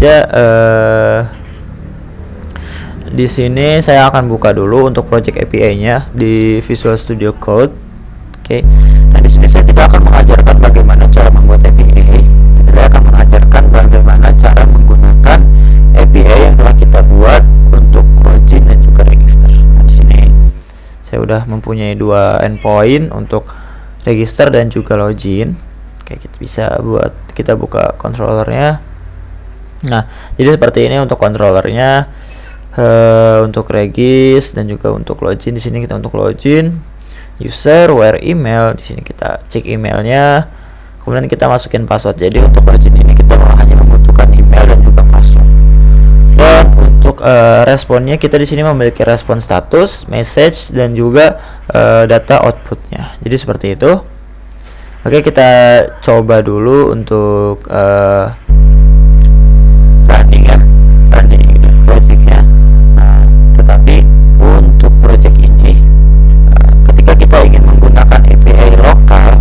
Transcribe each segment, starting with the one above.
saja di sini saya akan buka dulu untuk project API-nya di Visual Studio Code. Oke. Nah, di sini saya tidak akan mengajarkan bagaimana cara membuat API, tapi saya akan mengajarkan bagaimana cara menggunakan API yang telah kita buat untuk login dan juga register. Nah, di sini saya udah mempunyai dua endpoint untuk register dan juga login. Oke, kita buka controllernya. Nah, jadi seperti ini untuk controllernya. Untuk regis dan juga untuk login, di sini kita untuk login user where email, di sini kita cek emailnya, kemudian kita masukin password. Jadi untuk login ini kita hanya membutuhkan email dan juga password. Dan untuk responnya kita di sini memiliki respon status, message dan juga data outputnya. Jadi seperti itu. Oke, kita coba dulu untuk running ya, running projectnya. Tetapi untuk project ini ketika kita ingin menggunakan API lokal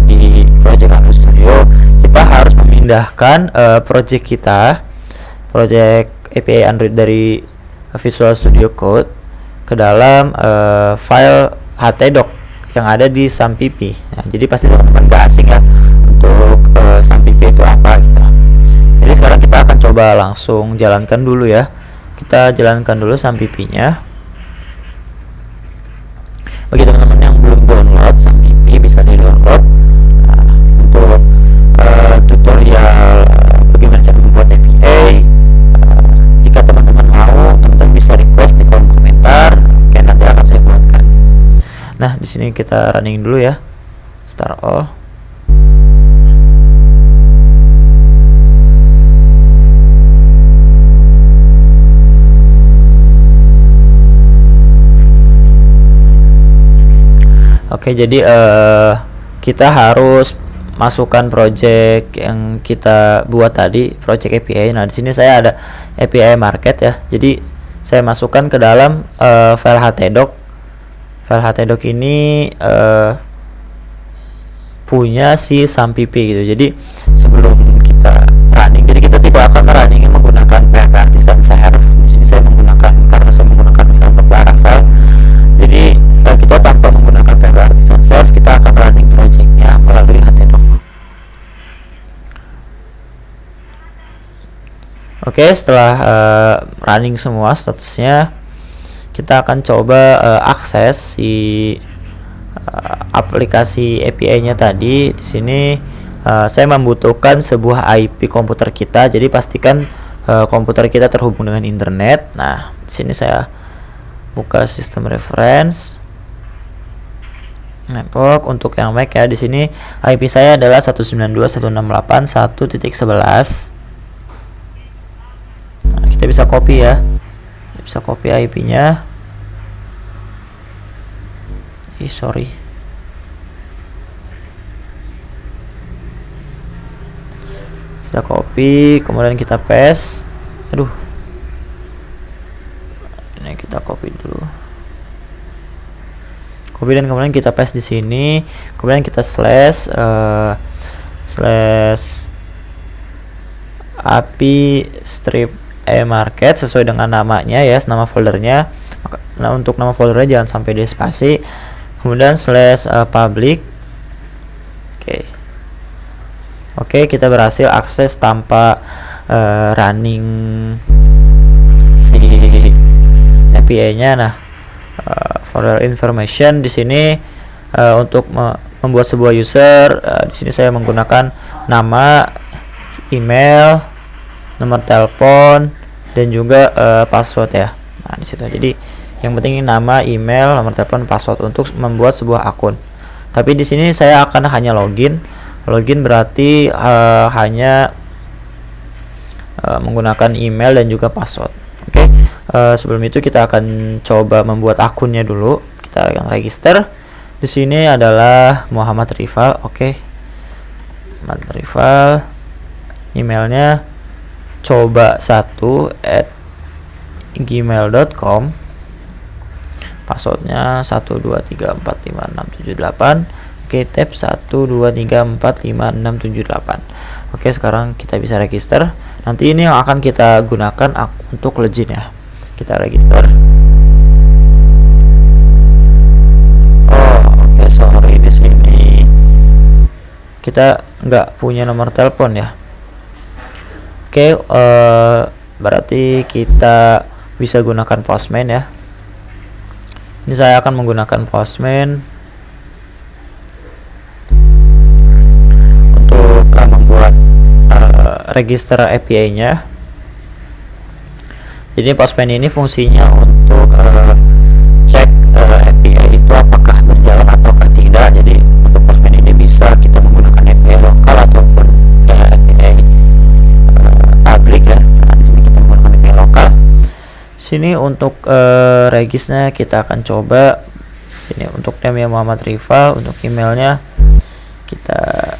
di project Android Studio, kita harus memindahkan project API Android dari Visual Studio Code ke dalam file htdoc yang ada di SAMPP. Nah, jadi pasti teman-teman gak asing ya untuk SAMPP itu apa gitu. Jadi sekarang kita akan coba langsung jalankan dulu ya. Kita jalankan dulu SAMPP-nya. Bagi teman-teman yang belum download SAMPP, bisa di-download. Nah, untuk tutorial bagaimana cara membuat API, jika teman-teman mau, teman-teman bisa request di kolom komentar. Oke, nanti akan saya buatkan. Nah, di sini kita running dulu ya. Start all. Oke, jadi kita harus masukkan project yang kita buat tadi, project API. Nah, di sini saya ada API market ya. Jadi saya masukkan ke dalam file htdoc. File htdoc ini punya si SAMPP gitu. Jadi sebelum kita running, jadi kita tidak akan running menggunakan PHP Artisan Serve. Di sini saya menggunakan, karena saya menggunakan framework Laravel. Jadi kita tanpa menggunakan PHP Artisan Serve, kita akan running projectnya melalui htdoc. Oke, setelah running semua statusnya, kita akan coba akses si aplikasi API-nya tadi. Di sini saya membutuhkan sebuah IP komputer kita. Jadi pastikan komputer kita terhubung dengan internet. Nah, di sini saya buka sistem reference network untuk yang Mac ya. Di sini IP saya adalah 192.168.1.11. Nah, kita bisa copy ya. Bisa copy IP-nya. Sorry. Kita copy, kemudian kita paste. Aduh. Ini kita copy dulu. Copy dan kemudian kita paste di sini. Kemudian kita slash API strip market sesuai dengan namanya ya, nama foldernya. Nah, untuk nama foldernya jangan sampai di spasi. Kemudian slash public. Oke, kita berhasil akses tanpa running si API-nya. Nah, for your information di sini untuk membuat sebuah user, di sini saya menggunakan nama, email, nomor telepon dan juga password ya. Nah, di situ. Jadi yang penting nama, email, nomor telepon, password untuk membuat sebuah akun. Tapi di sini saya akan hanya login. Login berarti hanya menggunakan email dan juga password. Oke. Sebelum itu kita akan coba membuat akunnya dulu. Kita akan register. Di sini adalah Muhammad Rival. Oke. Muhammad Rival. Emailnya coba1@gmail.com. Passwordnya 123456778. Oke, tab 1 2 3 4 5 6 7 8. Oke, sekarang kita bisa register. Nanti ini yang akan kita gunakan untuk login ya. Kita register. Oh, oke, sorry, di sini kita nggak punya nomor telepon ya. Oke, berarti kita bisa gunakan Postman ya. Ini saya akan menggunakan Postman untuk membuat register API-nya. Jadi Postman ini fungsinya untuk cek API itu apakah berjalan ataukah tidak. Jadi untuk Postman ini bisa kita menggunakan API lokal ataupun API publik ya. Nah, di sini kita menggunakan API lokal. Sini untuk regisnya kita akan coba. Sini untuk name Muhammad Rival, untuk emailnya kita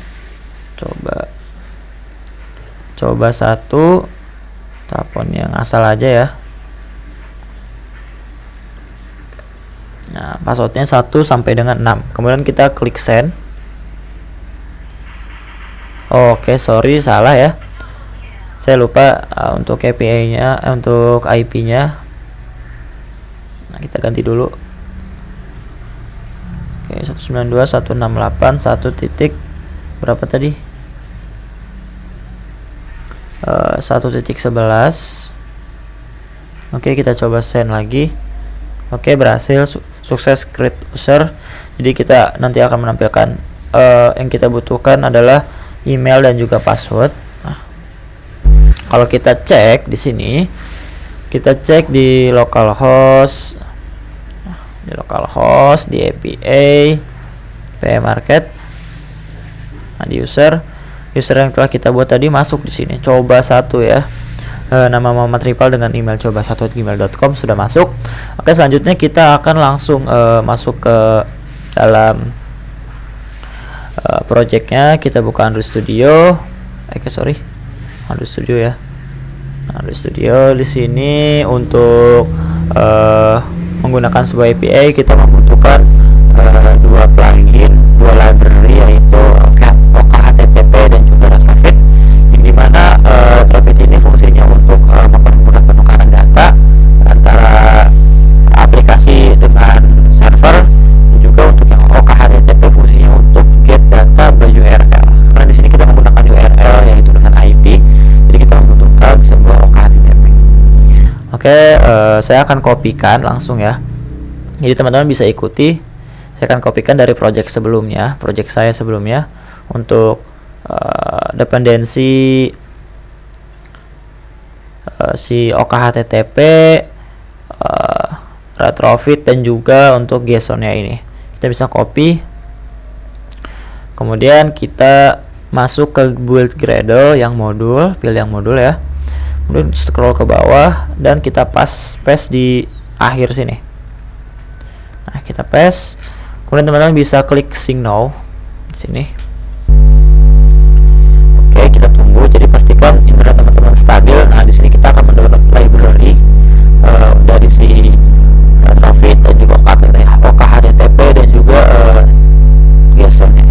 coba satu telepon yang asal aja ya. Nah, passwordnya 1 sampai dengan 6. Kemudian kita klik send. Oke, sorry, salah ya. Saya lupa untuk API-nya, untuk IP-nya. Nah, kita ganti dulu. Oke, 192.168 1 titik berapa tadi? 1.11. Oke, kita coba send lagi. Oke, berhasil, sukses create user. Jadi kita nanti akan menampilkan yang kita butuhkan adalah email dan juga password. Nah, kalau kita cek di sini, kita cek di localhost, di API, market. Nah, di user yang telah kita buat tadi masuk di sini. Coba satu ya. Nama Muhammad Rival dengan email coba1@gmail.com sudah masuk. Oke, selanjutnya kita akan langsung masuk ke dalam projectnya. Kita buka Android Studio. Android Studio ya. Android Studio di sini untuk menggunakan sebuah API kita membutuhkan dua plugin, dua library, yaitu OKHTTP dan juga Traffic, yang dimana Traffic ini fungsinya untuk mempermudah penukaran data antara aplikasi dengan server, dan juga untuk yang OKHTTP fungsinya untuk get data by URL. Karena di sini kita menggunakan URL yaitu dengan IP, jadi kita membutuhkan sebuah OKHTTP. Oke, saya akan kopikan langsung ya. Jadi teman-teman bisa ikuti. Saya akan kopikan dari project saya sebelumnya untuk dependensi si OKHTTP, retrofit, dan juga untuk JSON-nya ini. Kita bisa copy. Kemudian kita masuk ke build Gradle yang modul, pilih yang modul ya. Kemudian scroll ke bawah dan kita paste di akhir sini. Nah, kita paste. Kemudian teman-teman bisa klik sync now di sini. Oke, kita tunggu. Jadi pastikan internet teman-teman stabil. Nah, di sini kita akan mendownload library dari si Traffic dan juga OKHTTP dan juga JSON-nya.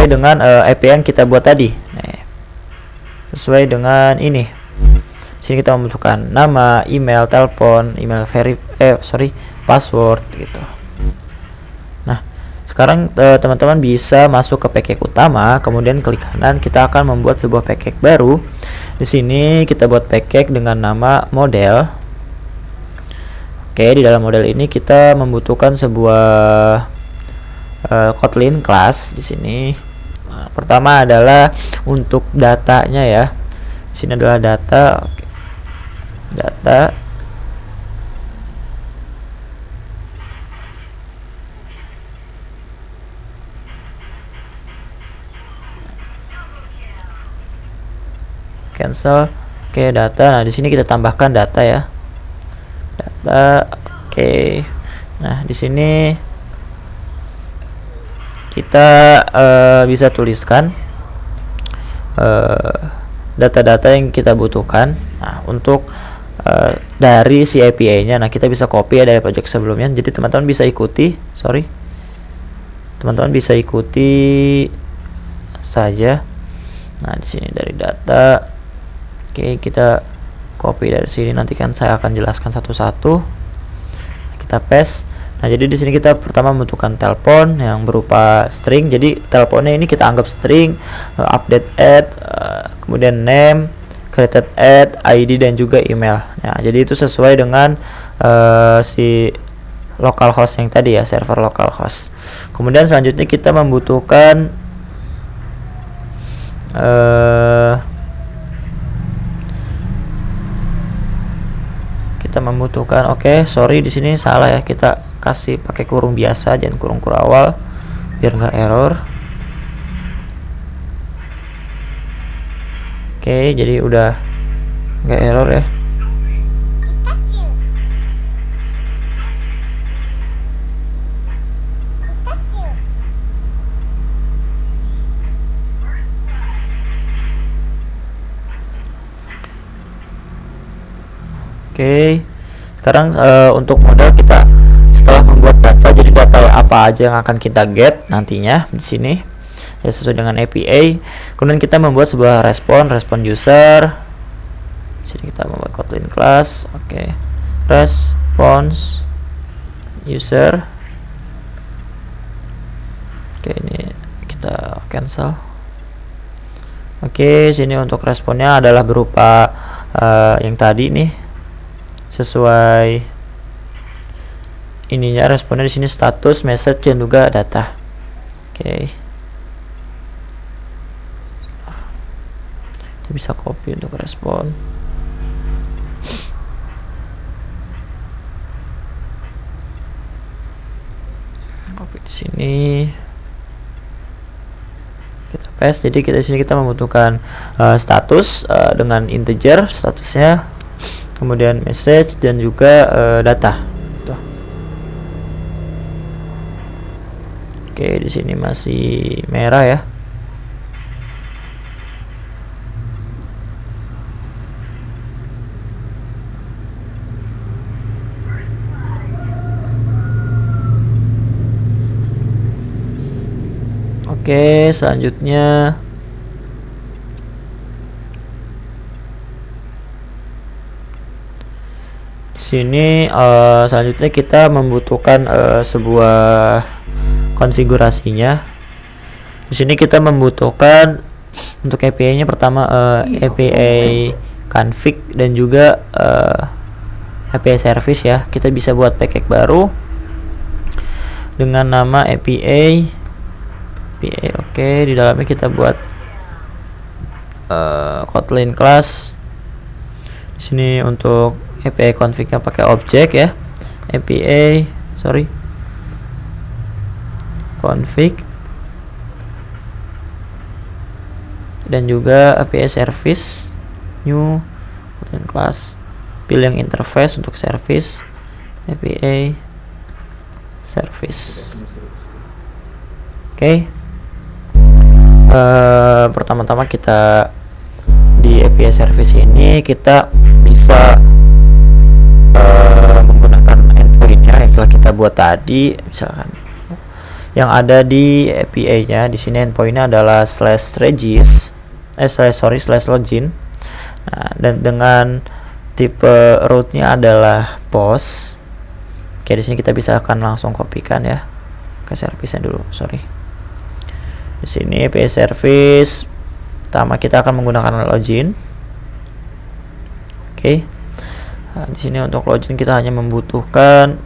Dengan API yang kita buat tadi. Nah, sesuai dengan ini. Sini kita membutuhkan nama, email, telepon, password gitu. Nah, sekarang teman-teman bisa masuk ke package utama, kemudian klik kanan, kita akan membuat sebuah package baru. Di sini kita buat package dengan nama model. Oke, di dalam model ini kita membutuhkan sebuah Kotlin class di sini. Nah, pertama adalah untuk datanya ya. Di sini adalah data. Oke. Data. cancel. Oke, data. Nah, di sini kita tambahkan data ya. Data. Oke. Nah, di sini kita bisa tuliskan data-data yang kita butuhkan. Nah, untuk dari si API-nya, nah kita bisa copy ya dari project sebelumnya. Jadi teman-teman bisa ikuti, teman-teman bisa ikuti saja. Nah, di sini dari data, oke, kita copy dari sini. Nanti kan saya akan jelaskan satu-satu. Kita paste. Nah, jadi di sini kita pertama membutuhkan telepon yang berupa string. Jadi teleponnya ini kita anggap string, update add, kemudian name, created add, ID, dan juga email. Nah, jadi itu sesuai dengan si localhost yang tadi ya, server localhost. Kemudian selanjutnya kita membutuhkan oke, sorry di sini salah ya, kita kasih pakai kurung biasa, jangan kurung awal biar nggak error. Oke, jadi udah nggak error ya. Oke, sekarang untuk modal kita setelah membuat data, jadi data apa aja yang akan kita get nantinya di sini ya sesuai dengan API. Kemudian kita membuat sebuah respon user. Di sini kita membuat Kotlin class. Oke. Response user. Oke, ini kita cancel. Oke, sini untuk responnya adalah berupa yang tadi nih, sesuai ininya responnya di sini status, message, dan juga data. Oke. Kita bisa copy untuk respon. Copy di sini. Kita paste. Jadi di sini kita membutuhkan status dengan integer statusnya, kemudian message, dan juga data. Tuh. Oke, di sini masih merah ya. Oke, selanjutnya sini selanjutnya kita membutuhkan sebuah konfigurasinya. Di sini kita membutuhkan untuk API-nya pertama API config dan juga API service ya. Kita bisa buat package baru dengan nama API. Oke, di dalamnya kita buat Kotlin class. Di sini untuk API config-nya pakai objek ya. API config dan juga API service new Kotlin class. Pilih yang interface untuk service, API service. Oke. Pertama-tama kita di API service ini kita bisa menggunakan endpoint-nya yang telah kita buat tadi, misalkan yang ada di API-nya. Di sini endpoint-nya adalah /login. Nah, dan dengan tipe root-nya adalah post. Oke, di sini kita bisa akan langsung kopikan ya ke service-nya dulu. Di sini API service pertama kita akan menggunakan login. Oke. Nah, di sini untuk login kita hanya membutuhkan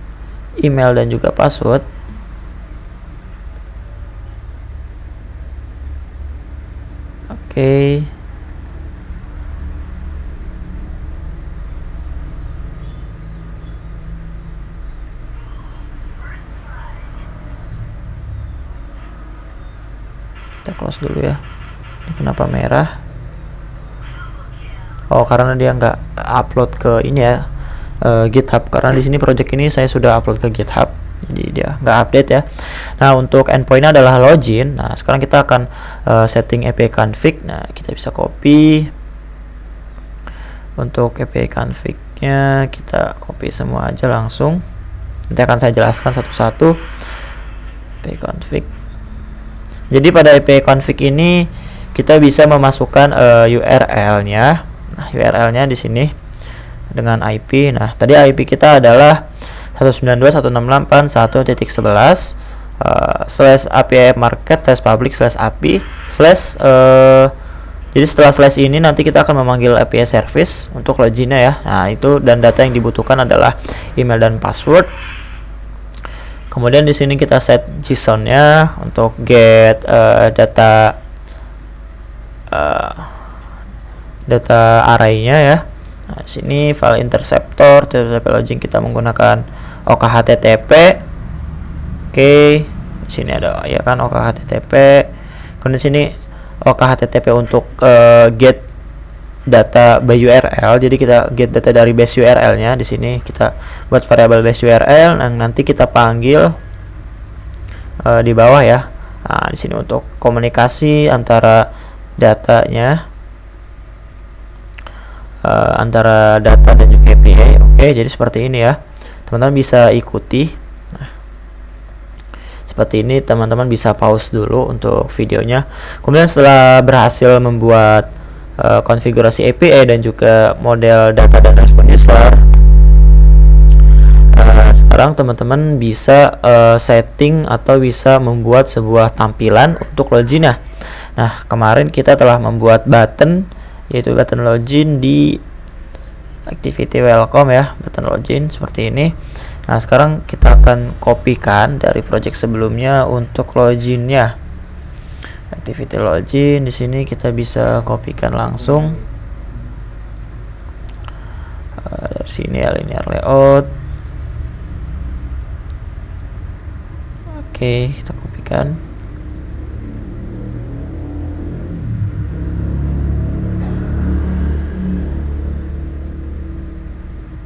email dan juga password. Oke. Kita close dulu ya. Ini kenapa merah? Oh, karena dia nggak upload ke ini ya, GitHub, karena di sini project ini saya sudah upload ke GitHub, jadi dia nggak update ya. Nah, untuk endpointnya adalah login. Nah, sekarang kita akan setting API config. Nah, kita bisa copy. Untuk API config-nya kita copy semua aja langsung. Nanti akan saya jelaskan satu-satu. API config. Jadi pada API config ini kita bisa memasukkan URL-nya. Nah, URL-nya di sini dengan IP. Nah, tadi IP kita adalah 192.168.1.11 slash API market slash public slash API slash jadi setelah slash ini nanti kita akan memanggil API service untuk loginnya ya. Nah, itu, dan data yang dibutuhkan adalah email dan password. Kemudian di sini kita set JSON-nya untuk get data array-nya ya. Nah, di sini file interceptor TTP login kita menggunakan OKHTTP. Oke, di sini ada ya kan OKHTTP. Kemudian di sini OKHTTP untuk get data by URL. Jadi kita get data dari base URL-nya. Di sini kita buat variabel base URL yang nanti kita panggil di bawah ya. Nah, di sini untuk komunikasi antara datanya, antara data dan juga API. Oke, jadi seperti ini ya. Teman-teman bisa ikuti. Nah, seperti ini, teman-teman bisa pause dulu untuk videonya. Kemudian setelah berhasil membuat konfigurasi API dan juga model data dan respon user, sekarang teman-teman bisa setting atau bisa membuat sebuah tampilan untuk loginnya. Nah, kemarin kita telah membuat button, yaitu button login di activity welcome ya, button login seperti ini. Nah, sekarang kita akan kopikan dari project sebelumnya untuk loginnya. Activity login di sini kita bisa kopikan langsung dari sini ya, linear layout. Oke, kita kopikan.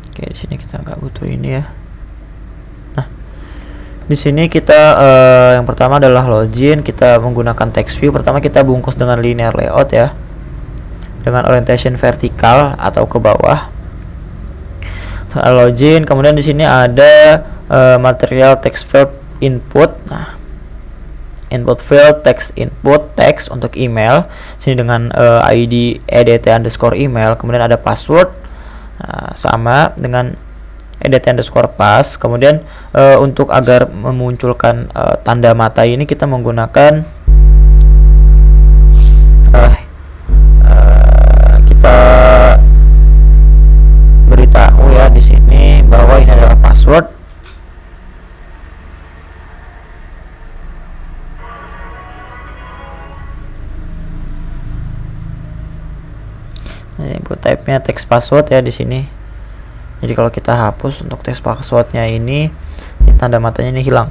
Oke, di sini kita nggak butuh ini ya. Di sini kita yang pertama adalah login. Kita menggunakan text view. Pertama kita bungkus dengan linear layout ya, dengan orientation vertikal atau ke bawah. Login. Kemudian di sini ada material text field input. Nah, input field text input text untuk email. Sini dengan ID edt_email. Kemudian ada password. Nah, sama dengan edt_pass. Kemudian untuk agar memunculkan tanda mata ini kita menggunakan kita beritahu ya di sini bahwa ini adalah password. Nah, input type-nya text password ya di sini. Jadi kalau kita hapus untuk text passwordnya ini tanda matanya ini hilang.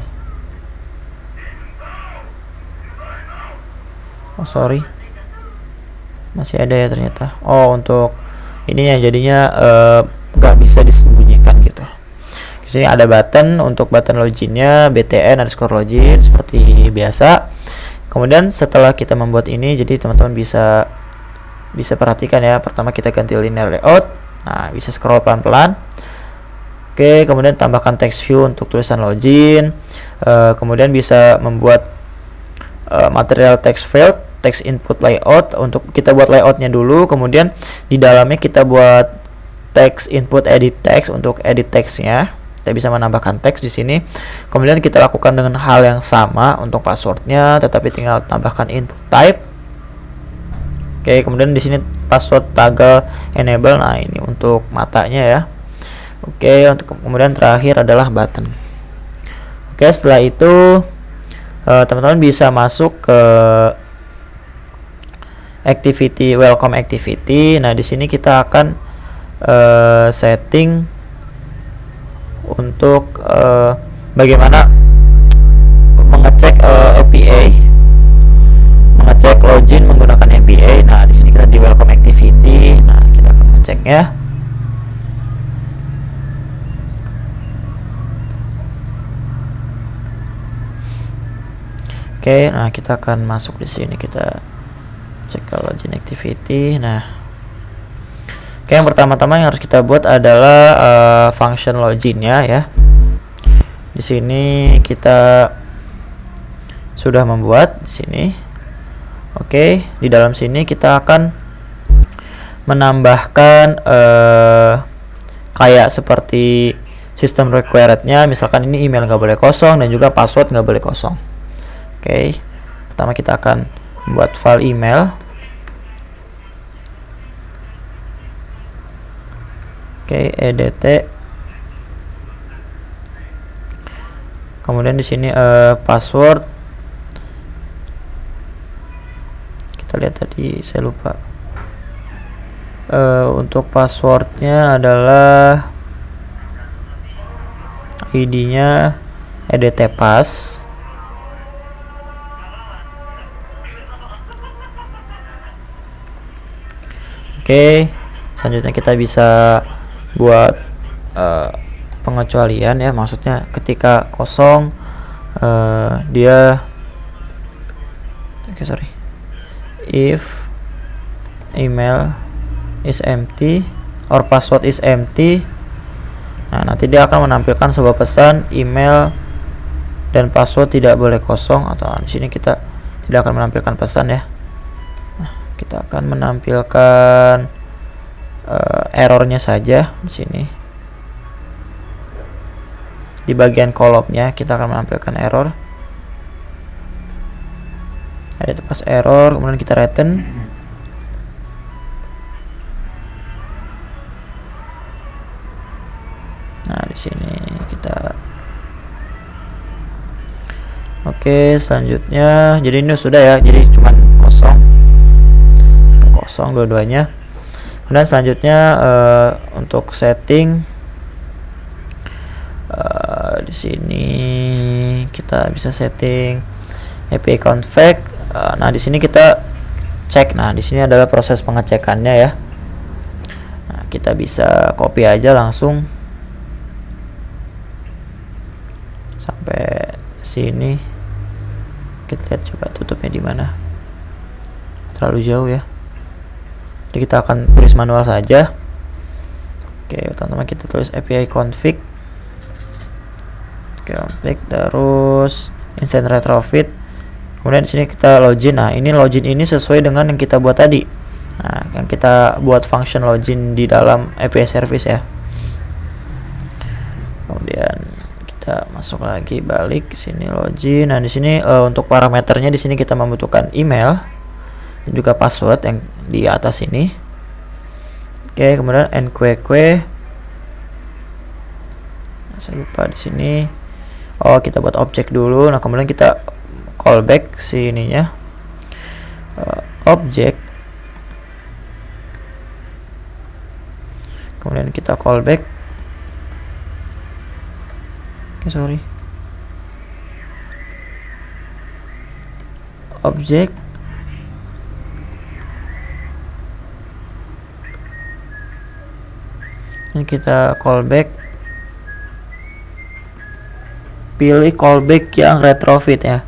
Oh sorry, masih ada ya ternyata. Oh, untuk ininya jadinya nggak bisa disembunyikan gitu. Di sini ada button, untuk button loginnya btn_login seperti biasa. Kemudian setelah kita membuat ini, jadi teman-teman bisa perhatikan ya. Pertama kita ganti linear layout. Nah, bisa scroll pelan-pelan. Oke, kemudian tambahkan text view untuk tulisan login. Kemudian bisa membuat material text field, text input layout. Untuk kita buat layoutnya dulu, kemudian di dalamnya kita buat text input edit text untuk edit textnya. Kita bisa menambahkan teks di sini. Kemudian kita lakukan dengan hal yang sama untuk passwordnya, tetapi tinggal tambahkan input type. Oke, kemudian di sini password toggle enable. Nah, ini untuk matanya ya. Oke, untuk kemudian terakhir adalah button. Oke, setelah itu teman-teman bisa masuk ke activity welcome activity. Nah, di sini kita akan setting untuk bagaimana mengecek API, mengecek login menggunakan API. Nah, di sini kita di welcome activity. Nah, kita akan ngeceknya. Oke, nah kita akan masuk di sini, kita cek ke login activity. Nah, oke, yang pertama-tama yang harus kita buat adalah function loginnya ya. Di sini kita sudah membuat di sini. Oke, di dalam sini kita akan menambahkan kayak seperti sistem required-nya, misalkan ini email nggak boleh kosong dan juga password nggak boleh kosong. Oke, pertama kita akan membuat file email. Oke, edt. Kemudian di sini password. Kita lihat tadi saya lupa. Untuk passwordnya adalah ID-nya edtpass. Oke, selanjutnya kita bisa buat pengecualian ya, maksudnya ketika kosong dia if email is empty or password is empty. Nah, nanti dia akan menampilkan sebuah pesan email dan password tidak boleh kosong, atau di sini kita tidak akan menampilkan pesan ya. Nah, kita akan menampilkan errornya saja di sini. Di bagian kolomnya kita akan menampilkan error. Ada tepas error, kemudian kita return. Nah, di sini kita oke, selanjutnya jadi ini sudah ya, jadi cuman kosong dua-duanya. Kemudian selanjutnya untuk setting di sini kita bisa setting API config. Nah, di sini kita cek. Nah, di sini adalah proses pengecekannya ya. Nah, kita bisa copy aja langsung sampai sini. Kita lihat coba tutupnya di mana. Terlalu jauh ya. Jadi kita akan tulis manual saja. Oke, teman-teman, kita tulis API config. Oke, config, terus instant retrofit. Kemudian di sini kita login. Nah, ini login ini sesuai dengan yang kita buat tadi. Nah, yang kita buat function login di dalam API service ya. Kemudian kita masuk lagi, balik ke sini login. Nah, di sini untuk parameternya di sini kita membutuhkan email dan juga password yang di atas ini. Oke, kemudian enqueue. Saya lupa di sini. Oh, kita buat objek dulu. Nah, kemudian kita callback si ininya objek. Kemudian kita callback. Oke, objek. Ini kita callback, pilih callback yang retrofit ya.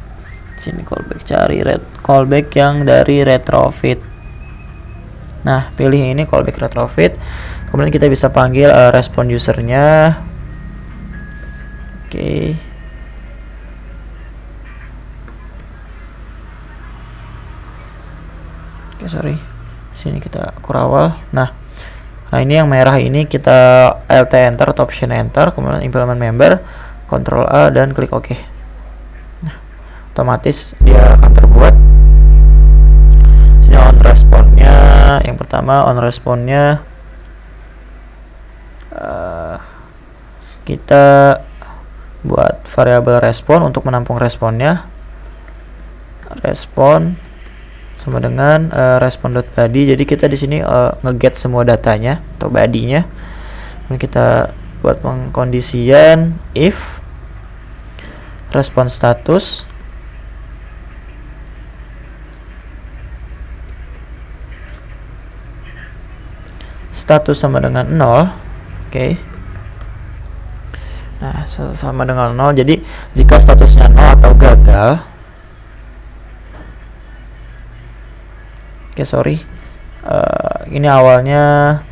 Sini callback, cari callback yang dari retrofit. Nah, pilih ini callback retrofit. Kemudian kita bisa panggil respon usernya. Oke. Oke, sini kita kurawal. Nah, ini yang merah ini kita Alt enter atau Option enter, kemudian implement member, Ctrl A dan klik OK. Nah, otomatis dia akan terbuat. Sini on responnya, yang pertama on responnya kita buat variabel respon untuk menampung responnya. Respon sama dengan respon.body. Jadi kita di sini nge-get semua datanya atau body-nya. Dan kita buat pengkondisian if respon status status sama dengan 0. Oke. Nah, sama dengan 0. Jadi jika statusnya 0 atau gagal. Oke, sorry. Ini awalnya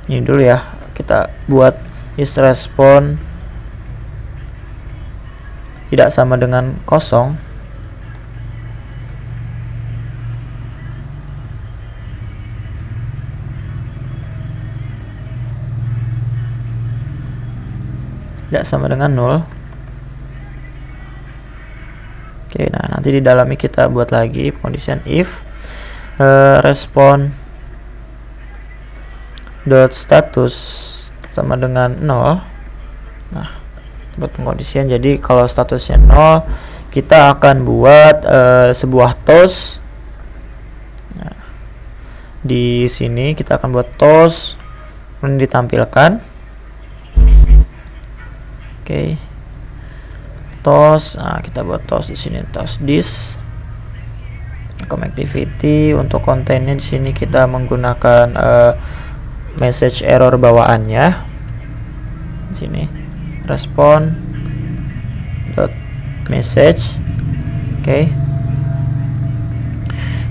ini dulu ya. Kita buat isRespon tidak sama dengan 0. Tidak sama dengan 0. Oke, nah nanti di dalamnya kita buat lagi condition if respon dot status sama dengan 0. Nah, buat pengkondisian. Jadi kalau statusnya 0, kita akan buat sebuah toast. Nah, di sini kita akan buat toast, kemudian ditampilkan. Oke. Toast. Nah, kita buat toast di sini, toast this. Connectivity untuk kontennya di sini kita menggunakan message error bawaannya. Di sini respon dot message. Oke.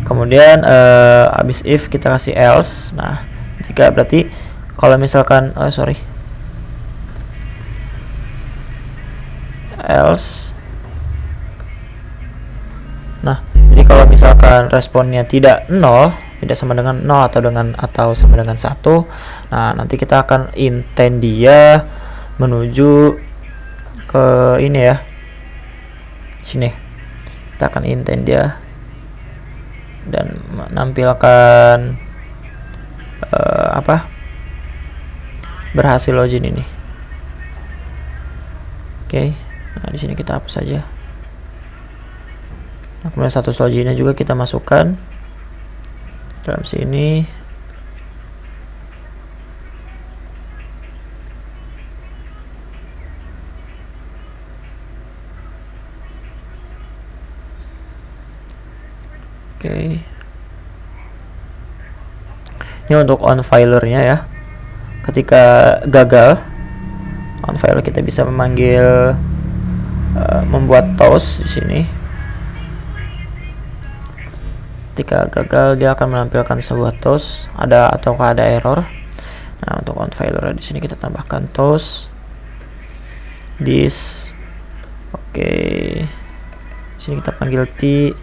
Kemudian habis if kita kasih else. Nah, jika berarti kalau misalkan else. Nah, jadi kalau misalkan responnya tidak 0, tidak sama dengan 0 atau sama dengan 1, nah nanti kita akan intent dia menuju ke ini ya. Sini. Kita akan intent dia dan menampilkan berhasil login ini. Oke. Nah, di sini kita hapus saja. Nah, kemudian status loginnya juga kita masukkan dalam sini. Oke. Ini untuk on filernya ya. Ketika gagal on filer, kita bisa memanggil membuat toast di sini. Ketika gagal dia akan menampilkan sebuah toast ataukah ada error. Nah, untuk on filer di sini kita tambahkan toast this. Oke. Di sini kita panggil t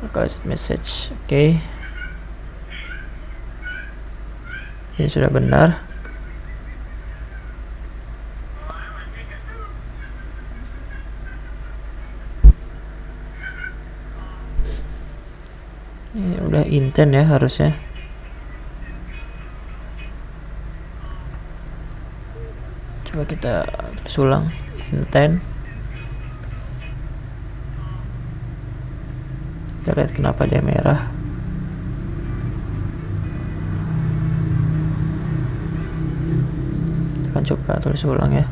localized message. Oke. Ini sudah benar. Ini udah intent ya harusnya. Coba kita tulis ulang intent. Kita lihat kenapa dia merah. Kita akan coba tulis ulang ya.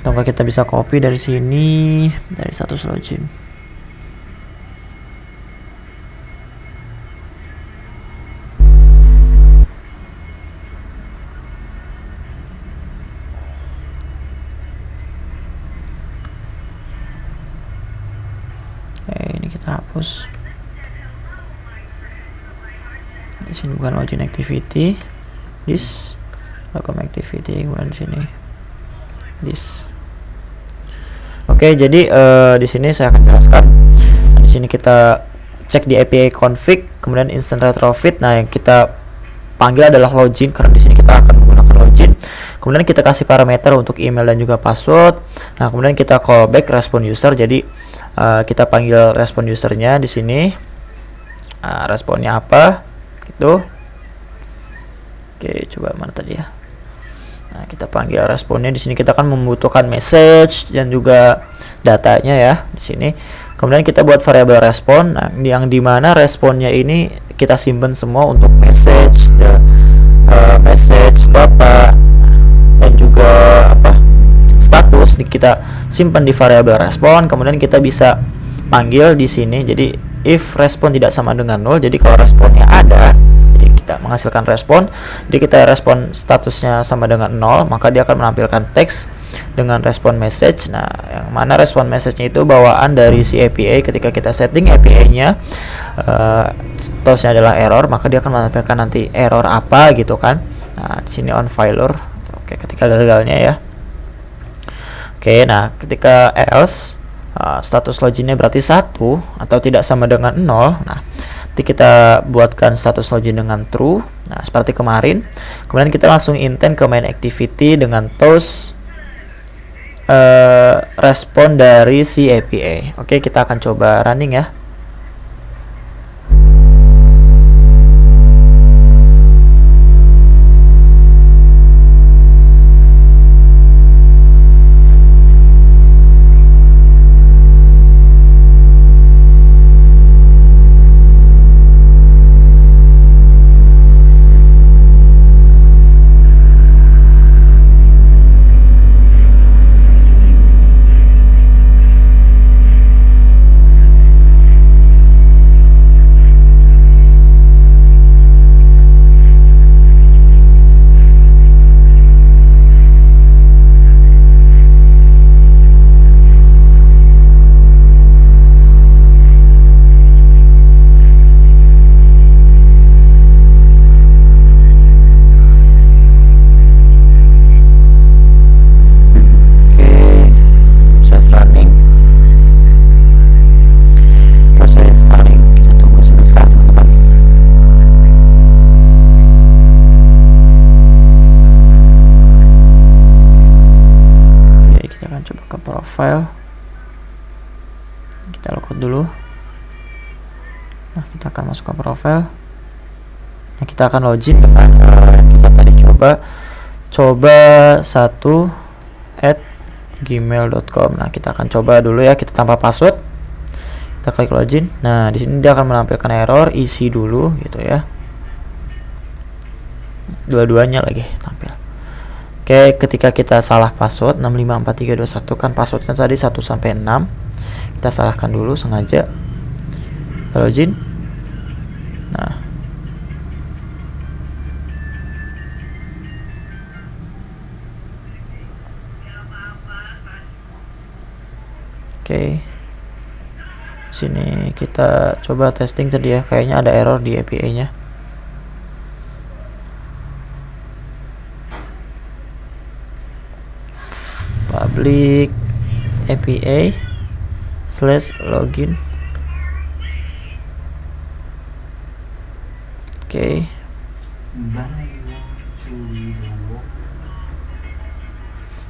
Atau kita bisa copy dari sini, dari status login. Ini kita hapus. Di sini bukan login activity, this login activity, kemudian di sini this. Oke, jadi di sini saya akan jelaskan. Di sini kita cek di API config, kemudian instant retrofit. Nah, yang kita panggil adalah login karena di sini kita akan menggunakan login. Kemudian kita kasih parameter untuk email dan juga password. Nah, kemudian kita callback respon user. Jadi kita panggil respon usernya di sini. Responnya apa? Gitu. Oke, coba mana tadi ya? Nah, kita panggil responnya di sini. Kita akan membutuhkan message dan juga datanya ya di sini. Kemudian kita buat variabel respon. Nah, yang dimana responnya ini kita simpan semua untuk message, message data dan juga status kita simpan di variabel respon. Kemudian kita bisa panggil di sini. Jadi if respon tidak sama dengan 0. Jadi kalau responnya ada, jadi kita menghasilkan respon, jadi kita respon statusnya sama dengan 0, maka dia akan menampilkan teks dengan respon message. Nah, yang mana respon message-nya itu bawaan dari si API. Ketika kita setting API-nya statusnya adalah error, maka dia akan menampilkan nanti error apa gitu kan. Nah, di sini on failure. Oke, ketika gagalnya ya. Oke, nah ketika else status loginnya berarti 1 atau tidak sama dengan 0. Nah, nanti kita buatkan status login dengan true. Nah, seperti kemarin. Kemudian kita langsung intent ke main activity dengan toast respon dari si API. Oke, kita akan coba running ya. Profile, kita logout dulu. Nah, kita akan masuk ke profile. Nah, kita akan login dengan yang kita tadi coba 1@gmail.com. Nah, kita akan coba dulu ya, kita tanpa password. Kita klik login. Nah, di sini dia akan menampilkan error, isi dulu gitu ya. Dua-duanya lagi tampil. Oke, ketika kita salah password 654321 kan passwordnya tadi 1 sampai 6. Kita salahkan dulu sengaja. Kita login. Nah. Oke. Sini kita coba testing tadi ya, kayaknya ada error di API-nya. Public API /login. Oke.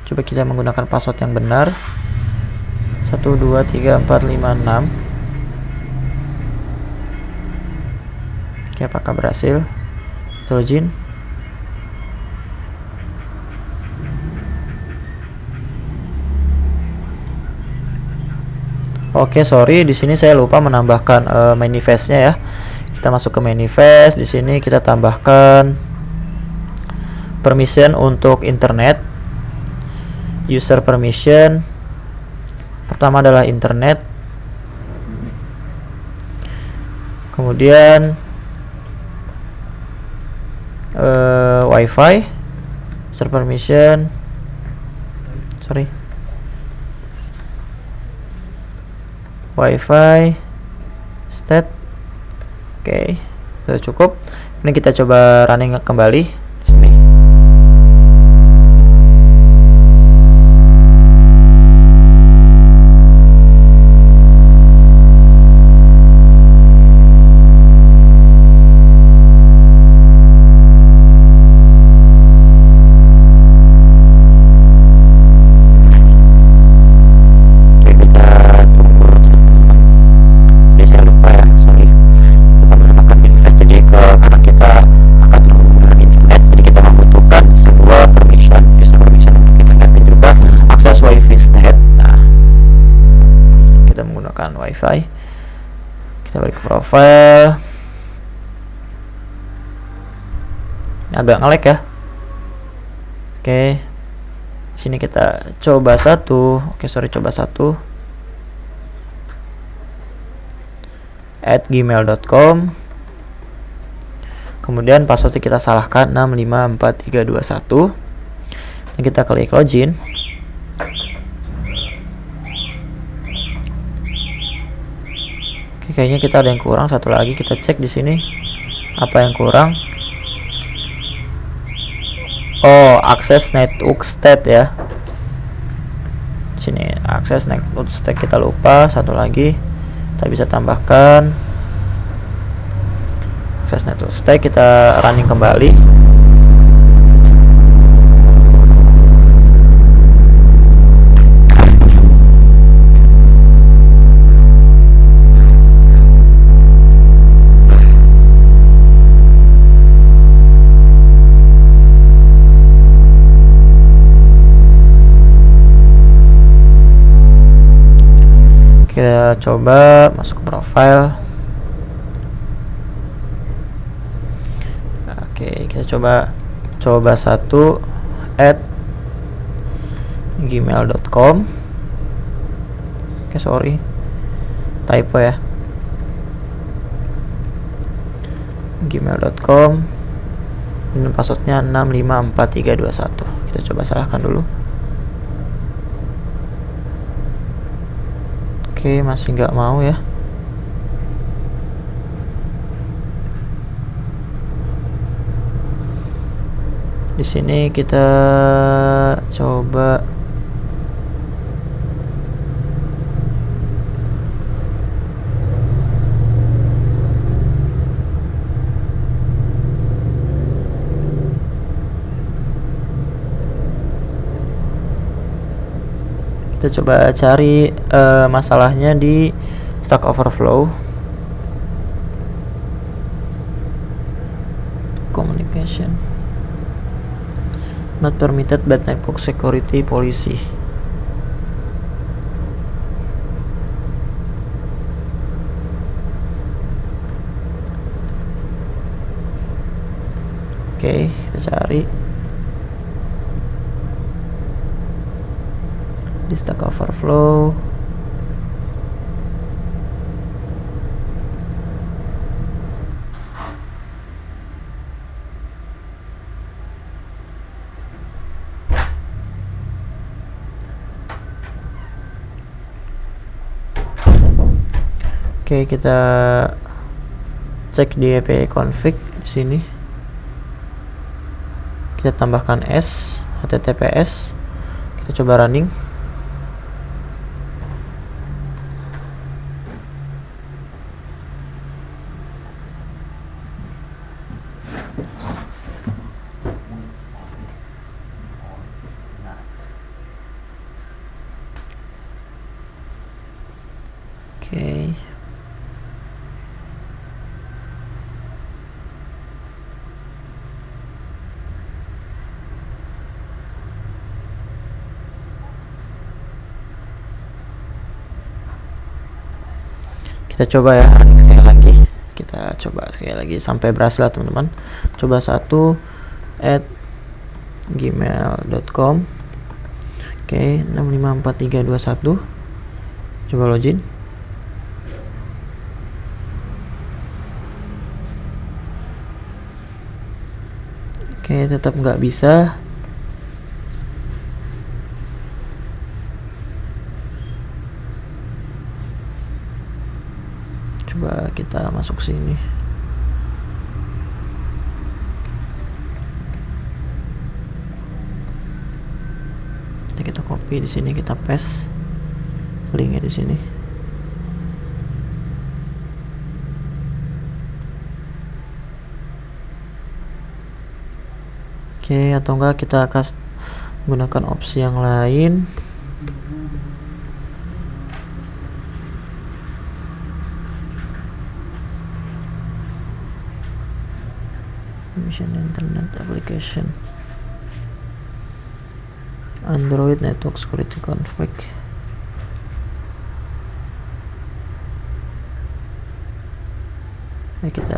Coba kita menggunakan password yang benar. 1 2 3 4 5 6. Oke, apakah berhasil? Kita login. Oke, sorry, di sini saya lupa menambahkan manifest-nya ya. Kita masuk ke manifest. Di sini kita tambahkan permission untuk internet. User permission. Pertama adalah internet. Kemudian Wi-Fi. User permission. Sorry. Wi-Fi state. Oke, sudah cukup. Ini kita coba running kembali di sini. Wi-Fi. Kita balik ke profile. Ini agak nge-lag ya. Oke. Sini kita coba 1. Oke, sorry, coba 1. @gmail.com. Kemudian passwordnya kita salahkan 654321 dan kita klik login. Oke, kayaknya kita ada yang kurang, satu lagi kita cek di sini apa yang kurang. Oh, akses network state ya. Sini akses network state kita lupa, satu lagi kita bisa tambahkan akses network state. Kita running kembali. Kita coba masuk ke profile. Oke, kita coba satu @gmail.com. Oke, sorry typo ya, gmail.com, dan passwordnya 654321. Kita coba salahkan dulu. Oke, masih nggak mau ya. Di sini kita coba cari masalahnya di Stack Overflow. Communication not permitted by network security policy. Oke, kita cari di Stack Overflow. Oke, kita cek di API config di sini. Kita tambahkan s https. Kita coba running. Oke. Kita coba ya sekali lagi. Kita coba sekali lagi sampai berhasil teman-teman. Coba satu @gmail.com. Oke, 654321. Coba login. Oke, tetap nggak bisa. Coba kita masuk sini. Kita copy di sini, kita paste linknya di sini. Oke, atau enggak kita akan gunakan opsi yang lain. Mission Internet Application, Android Network Security Config. Kita